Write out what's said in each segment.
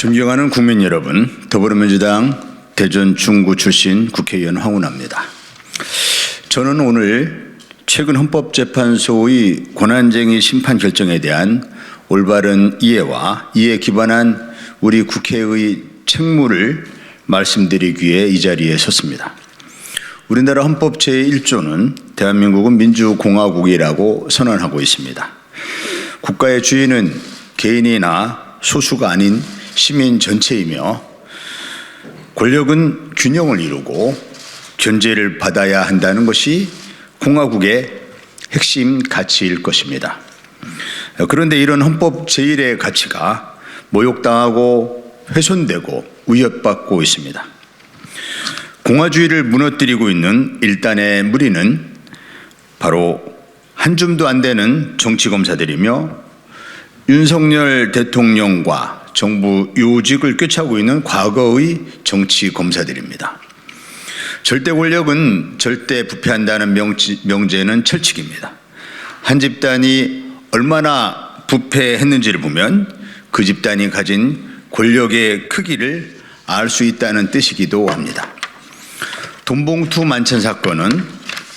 존경하는 국민 여러분, 더불어민주당 대전 중구 출신 국회의원 황운하입니다. 저는 오늘 최근 헌법재판소의 권한쟁의 심판 결정에 대한 올바른 이해와 이에 기반한 우리 국회의 책무를 말씀드리기 위해 이 자리에 섰습니다. 우리나라 헌법 제1조는 대한민국은 민주공화국이라고 선언하고 있습니다. 국가의 주인은 개인이나 소수가 아닌 시민 전체이며 권력은 균형을 이루고 견제를 받아야 한다는 것이 공화국의 핵심 가치일 것입니다. 그런데 이런 헌법 제1의 가치가 모욕당하고 훼손되고 위협받고 있습니다. 공화주의를 무너뜨리고 있는 일단의 무리는 바로 한 줌도 안 되는 정치검사들이며 윤석열 대통령과 정부 요직을 꿰차고 있는 과거의 정치검사들입니다. 절대 권력은 절대 부패한다는 명제는 철칙입니다. 한 집단이 얼마나 부패했는지를 보면 그 집단이 가진 권력의 크기를 알 수 있다는 뜻이기도 합니다. 돈봉투 만찬 사건은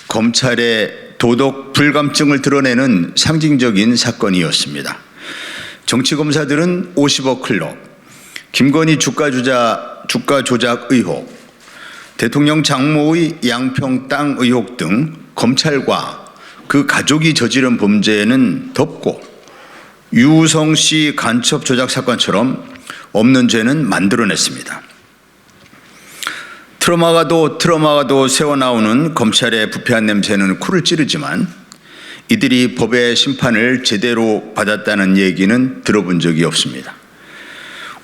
검찰의 도덕 불감증을 드러내는 상징적인 사건이었습니다. 정치검사들은 50억 클럽, 김건희 주가 조작 의혹, 대통령 장모의 양평 땅 의혹 등 검찰과 그 가족이 저지른 범죄는 덮고 유우성 씨 간첩 조작 사건처럼 없는 죄는 만들어냈습니다. 트라우마가도 새어나오는 검찰의 부패한 냄새는 코를 찌르지만 이들이 법의 심판을 제대로 받았다는 얘기는 들어본 적이 없습니다.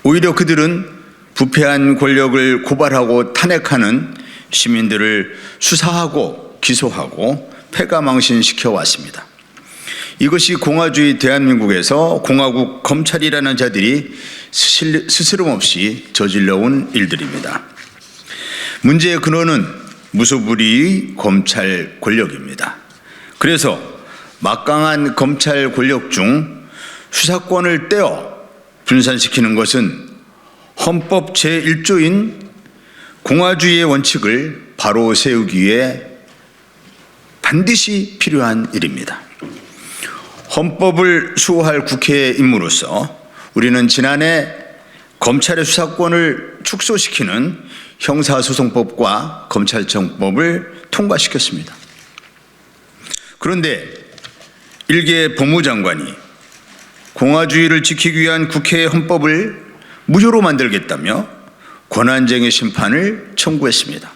오히려 그들은 부패한 권력을 고발하고 탄핵하는 시민들을 수사하고 기소하고 패가망신시켜 왔습니다. 이것이 공화주의 대한민국에서 공화국 검찰이라는 자들이 스스럼 없이 저질러온 일들입니다. 문제의 근원은 무소불위의 검찰 권력입니다. 그래서 막강한 검찰 권력 중 수사권을 떼어 분산시키는 것은 헌법 제1조인 공화주의의 원칙을 바로 세우기 위해 반드시 필요한 일입니다. 헌법을 수호할 국회의 임무로서 우리는 지난해 검찰의 수사권을 축소시키는 형사소송법과 검찰청법을 통과시켰습니다. 그런데 일개 법무장관이 공화주의를 지키기 위한 국회의 헌법을 무효로 만들겠다며 권한쟁의 심판을 청구했습니다.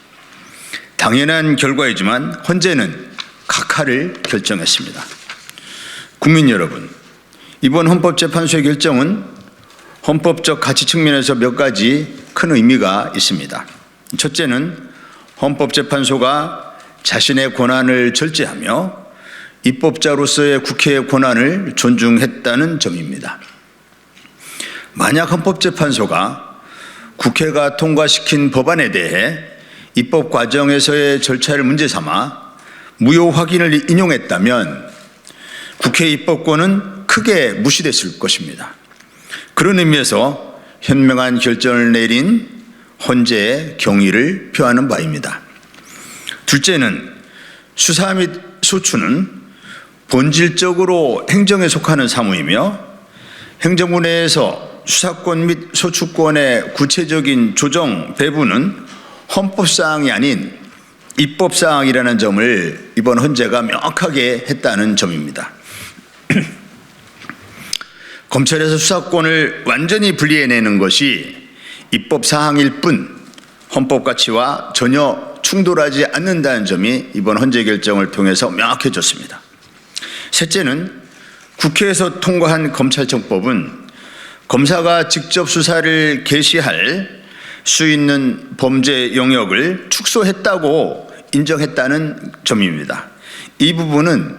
당연한 결과이지만 헌재는 각하를 결정했습니다. 국민 여러분, 이번 헌법재판소의 결정은 헌법적 가치 측면에서 몇 가지 큰 의미가 있습니다. 첫째는 헌법재판소가 자신의 권한을 절제하며 입법자로서의 국회의 권한을 존중했다는 점입니다. 만약 헌법재판소가 국회가 통과시킨 법안에 대해 입법 과정에서의 절차를 문제 삼아 무효 확인을 인용했다면 국회 입법권은 크게 무시됐을 것입니다. 그런 의미에서 현명한 결정을 내린 헌재의 경의를 표하는 바입니다. 둘째는 수사 및 소추는 본질적으로 행정에 속하는 사무이며 행정부 내에서 수사권 및 소추권의 구체적인 조정 배분은 헌법사항이 아닌 입법사항이라는 점을 이번 헌재가 명확하게 했다는 점입니다. 검찰에서 수사권을 완전히 분리해내는 것이 입법사항일 뿐 헌법 가치와 전혀 충돌하지 않는다는 점이 이번 헌재 결정을 통해서 명확해졌습니다. 셋째는 국회에서 통과한 검찰청법은 검사가 직접 수사를 개시할 수 있는 범죄 영역을 축소했다고 인정했다는 점입니다. 이 부분은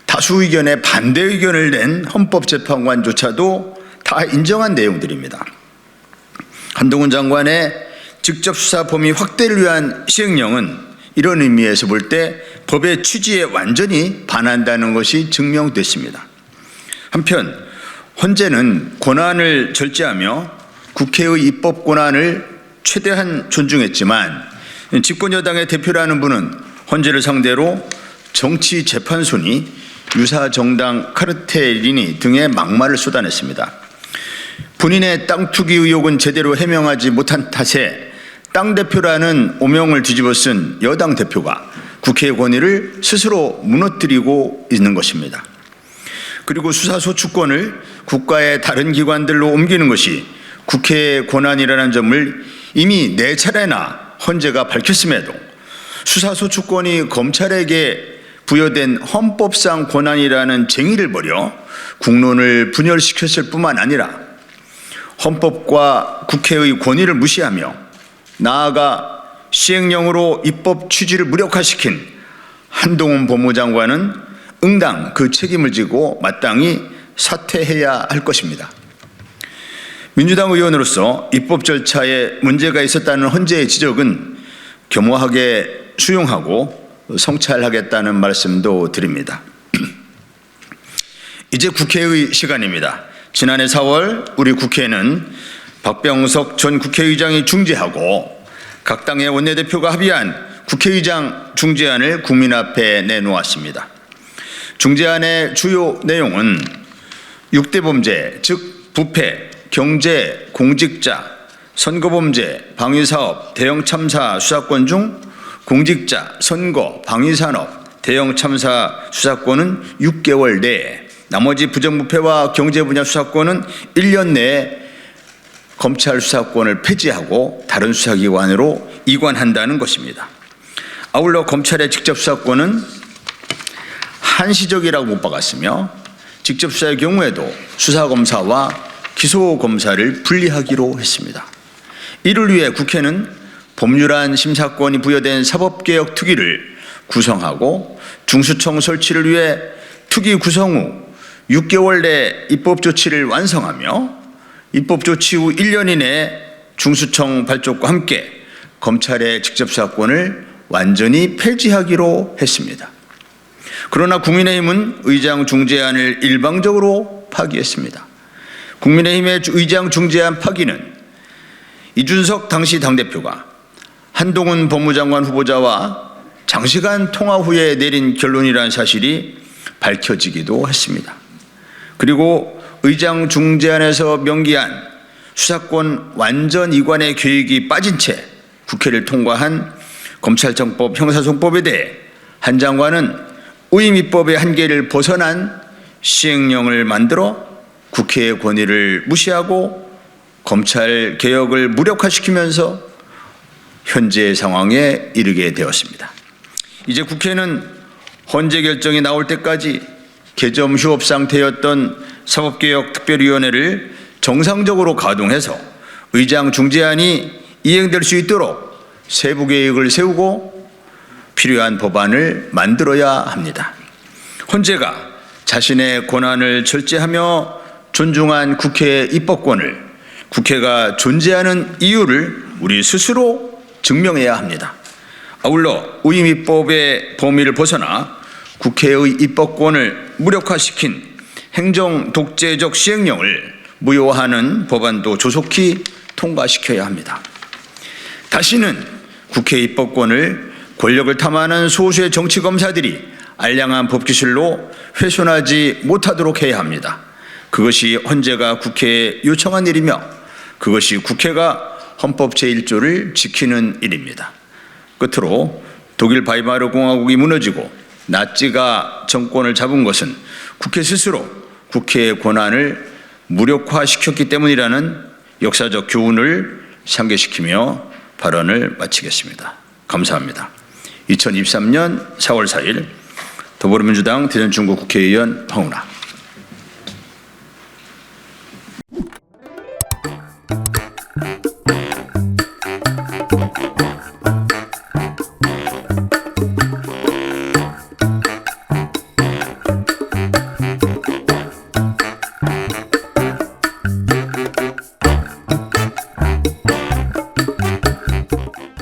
다수 의견에 반대 의견을 낸 헌법재판관조차도 다 인정한 내용들입니다. 한동훈 장관의 직접 수사 범위 확대를 위한 시행령은 이런 의미에서 볼 때 법의 취지에 완전히 반한다는 것이 증명됐습니다. 한편 헌재는 권한을 절제하며 국회의 입법 권한을 최대한 존중했지만 집권 여당의 대표라는 분은 헌재를 상대로 정치 재판소니 유사정당 카르텔이니 등의 막말을 쏟아냈습니다. 본인의 땅 투기 의혹은 제대로 해명하지 못한 탓에 당대표라는 오명을 뒤집어 쓴 여당 대표가 국회의 권위를 스스로 무너뜨리고 있는 것입니다. 그리고 수사소추권을 국가의 다른 기관들로 옮기는 것이 국회의 권한이라는 점을 이미 4차례나 헌재가 밝혔음에도 수사소추권이 검찰에게 부여된 헌법상 권한이라는 쟁의를 벌여 국론을 분열시켰을 뿐만 아니라 헌법과 국회의 권위를 무시하며 나아가 시행령으로 입법 취지를 무력화시킨 한동훈 법무장관은 응당 그 책임을 지고 마땅히 사퇴해야 할 것입니다. 민주당 의원으로서 입법 절차에 문제가 있었다는 헌재의 지적은 겸허하게 수용하고 성찰하겠다는 말씀도 드립니다. 이제 국회의 시간입니다. 지난해 4월 우리 국회는 박병석 전 국회의장이 중재하고 각 당의 원내대표가 합의한 국회의장 중재안을 국민 앞에 내놓았습니다. 중재안의 주요 내용은 6대 범죄, 즉 부패, 경제, 공직자, 선거범죄, 방위사업, 대형참사 수사권 중 공직자, 선거, 방위산업, 대형참사 수사권은 6개월 내에, 나머지 부정부패와 경제 분야 수사권은 1년 내에 검찰 수사권을 폐지하고 다른 수사기관으로 이관한다는 것입니다. 아울러 검찰의 직접 수사권은 한시적이라고 못 박았으며 직접 수사의 경우에도 수사검사와 기소검사를 분리하기로 했습니다. 이를 위해 국회는 법률안 심사권이 부여된 사법개혁 특위를 구성하고 중수청 설치를 위해 특위 구성 후 6개월 내에 입법조치를 완성하며 입법조치 후 1년 이내에 중수청 발족과 함께 검찰의 직접수사권을 완전히 폐지하기로 했습니다. 그러나 국민의힘은 의장 중재안을 일방적으로 파기했습니다. 국민의힘의 의장 중재안 파기는 이준석 당시 당대표가 한동훈 법무장관 후보자와 장시간 통화 후에 내린 결론이라는 사실이 밝혀지기도 했습니다. 그리고 의장 중재안에서 명기한 수사권 완전 이관의 계획이 빠진 채 국회를 통과한 검찰청법 형사소송법에 대해 한 장관은 의임 입법의 한계를 벗어난 시행령을 만들어 국회의 권위를 무시하고 검찰 개혁을 무력화시키면서 현재 상황에 이르게 되었습니다. 이제 국회는 헌재 결정이 나올 때까지 개점 휴업 상태였던 사법개혁특별위원회를 정상적으로 가동해서 의장 중재안이 이행될 수 있도록 세부 계획을 세우고 필요한 법안을 만들어야 합니다. 헌재가 자신의 권한을 절제하며 존중한 국회의 입법권을, 국회가 존재하는 이유를 우리 스스로 증명해야 합니다. 아울러 의임 입법의 범위를 벗어나 국회의 입법권을 무력화시킨 행정 독재적 시행령을 무효화하는 법안도 조속히 통과시켜야 합니다. 다시는 국회 입법권을 권력을 탐하는 소수의 정치검사들이 알량한 법기술로 훼손하지 못하도록 해야 합니다. 그것이 헌재가 국회에 요청한 일이며 그것이 국회가 헌법 제1조를 지키는 일입니다. 끝으로 독일 바이마르 공화국이 무너지고 나치가 정권을 잡은 것은 국회 스스로 국회의 권한을 무력화시켰기 때문이라는 역사적 교훈을 상기시키며 발언을 마치겠습니다. 감사합니다. 2023년 4월 4일 더불어민주당 대전중구 국회의원 황운하.